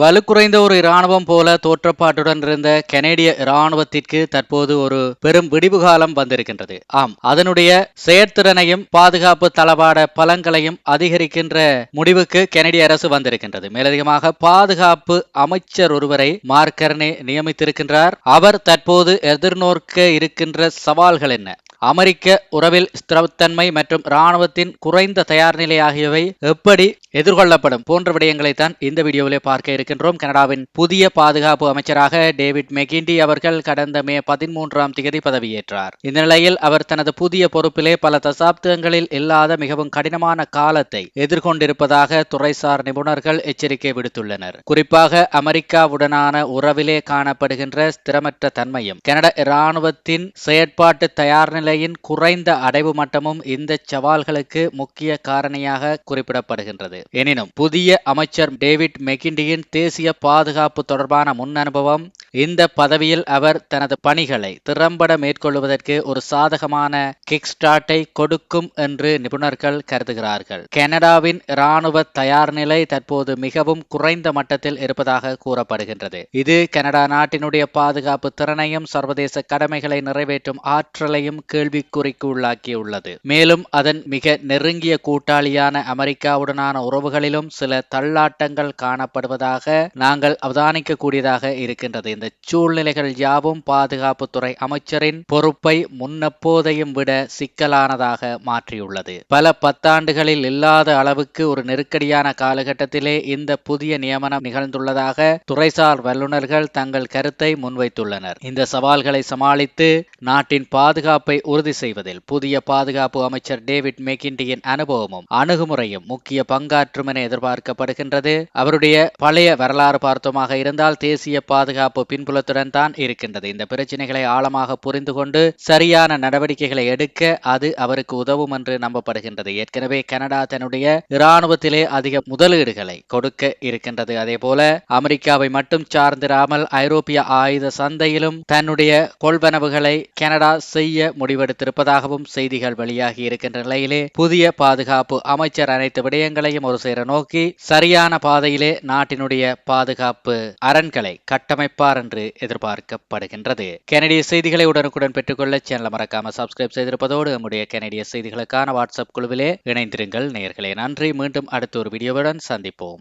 வலுக்குறைந்த ஒரு இராணுவம் போல தோற்றப்பாட்டுடன் இருந்த கனேடிய இராணுவத்திற்கு தற்போது ஒரு பெரும் விடிவு காலம் வந்திருக்கின்றது. ஆம், அதனுடைய செயற்திறனையும் பாதுகாப்பு தளவாட பலங்களையும் அதிகரிக்கின்ற முடிவுக்கு கனேடிய அரசு வந்திருக்கின்றது. மேலதிகமாக பாதுகாப்பு அமைச்சர் ஒருவரை மார்க் கர்னே நியமித்திருக்கின்றார். அவர் தற்போது எதிர்நோக்க இருக்கின்ற சவால்கள் என்ன, அமெரிக்க உறவில் ஸ்திரத்தன்மை மற்றும் இராணுவத்தின் குறைந்த தயார் நிலை ஆகியவை எப்படி எதிர்கொள்ளப்படும் போன்ற விடயங்களைத்தான் இந்த வீடியோவிலே பார்க்க இருக்கின்றோம். கனடாவின் புதிய பாதுகாப்பு அமைச்சராக டேவிட் மெக்கிண்டி அவர்கள் கடந்த மே 13ஆம் தேதி பதவியேற்றார். இந்த நிலையில் அவர் தனது புதிய பொறுப்பிலே பல தசாப்தங்களில் இல்லாத மிகவும் கடினமான காலத்தை எதிர்கொண்டிருப்பதாக துறைசார் நிபுணர்கள் எச்சரிக்கை விடுத்துள்ளனர். குறிப்பாக அமெரிக்காவுடனான உறவிலே காணப்படுகின்ற ஸ்திரமற்ற தன்மையும் கனடா இராணுவத்தின் செயற்பாட்டு தயார் நிலையின் குறைந்த அடைவு மட்டமும் இந்த சவால்களுக்கு முக்கிய காரணியாக குறிப்பிடப்படுகின்றது. எனினும் புதிய அமைச்சர் டேவிட் மெக்கிண்டியின் தேசிய பாதுகாப்பு தொடர்பான முன் அனுபவம் இந்த பதவியில் அவர் தனது பணிகளை திறம்பட மேற்கொள்வதற்கு ஒரு சாதகமான கிக் ஸ்டார்ட்டை கொடுக்கும் என்று நிபுணர்கள் கருதுகிறார்கள். கனடாவின் இராணுவ தயார் நிலை தற்போது மிகவும் குறைந்த மட்டத்தில் இருப்பதாக கூறப்படுகின்றது. இது கனடா நாட்டினுடைய பாதுகாப்பு திறனையும் சர்வதேச கடமைகளை நிறைவேற்றும் ஆற்றலையும் கேள்விக்குறிக்கு உள்ளாக்கியுள்ளது. மேலும் அதன் மிக நெருங்கிய கூட்டாளியான அமெரிக்காவுடனான உறவுகளிலும் சில தள்ளாட்டங்கள் காணப்படுவதாக நாங்கள் அவதானிக்க கூடியதாக இருக்கின்றது. இந்த சூழ்நிலைகள் யாவும் பாதுகாப்புத்துறை அமைச்சரின் பொறுப்பை முன்னெப்போதையும் விட சிக்கலானதாக மாற்றியுள்ளது. பல பத்தாண்டுகளில் இல்லாத அளவுக்கு ஒரு நெருக்கடியான காலகட்டத்திலே இந்த புதிய நியமனம் நிகழ்ந்துள்ளதாக துறைசார் வல்லுநர்கள் தங்கள் கருத்தை முன்வைத்துள்ளனர். இந்த சவால்களை சமாளித்து நாட்டின் பாதுகாப்பை உறுதி செய்வதில் புதிய பாதுகாப்பு அமைச்சர் டேவிட் மெக்கிண்டியின் அனுபவமும் அணுகுமுறையும் முக்கிய பங்காற்றும் என எதிர்பார்க்கப்படுகின்றது. அவருடைய பழைய வரலாறு பார்த்தோமாக இருந்தால் தேசிய பாதுகாப்பு பின்புலத்துடன் தான் இருக்கின்றது. இந்த பிரச்சனைகளை ஆழமாக புரிந்து கொண்டு சரியான நடவடிக்கைகளை எடுக்க அது அவருக்கு உதவும் என்று நம்பப்படுகின்றது. ஏற்கனவே கனடா தன்னுடைய இராணுவத்திலே அதிக முதலீடுகளை கொடுக்க இருக்கின்றது. அதே போல அமெரிக்காவை மட்டும் சார்ந்திராமல் ஐரோப்பிய ஆயுத சந்தையிலும் தன்னுடைய கொள்வனவுகளை கனடா செய்ய முடிவெடுத்திருப்பதாகவும் செய்திகள் வெளியாகி இருக்கின்ற நிலையிலே புதிய பாதுகாப்பு அமைச்சர் அனைத்து விடயங்களையும் ஒரு சேர நோக்கி சரியான பாதையிலே நாட்டினுடைய பாதுகாப்பு அரண்களை கட்டமைப்பார் என்று எதிர்பார்க்கப்படுகின்றது. கனடிய செய்திகளை உடனுக்குடன் பெற்றுக்கொள்ள சேனலை மறக்காம சப்ஸ்கிரைப் செய்திருப்பதோடு நம்முடைய கனடிய செய்திகளுக்கான வாட்ஸ்அப் குழுவிலே இணைந்திருங்கள் நேயர்களே. நன்றி. மீண்டும் அடுத்த ஒரு வீடியோவுடன் சந்திப்போம்.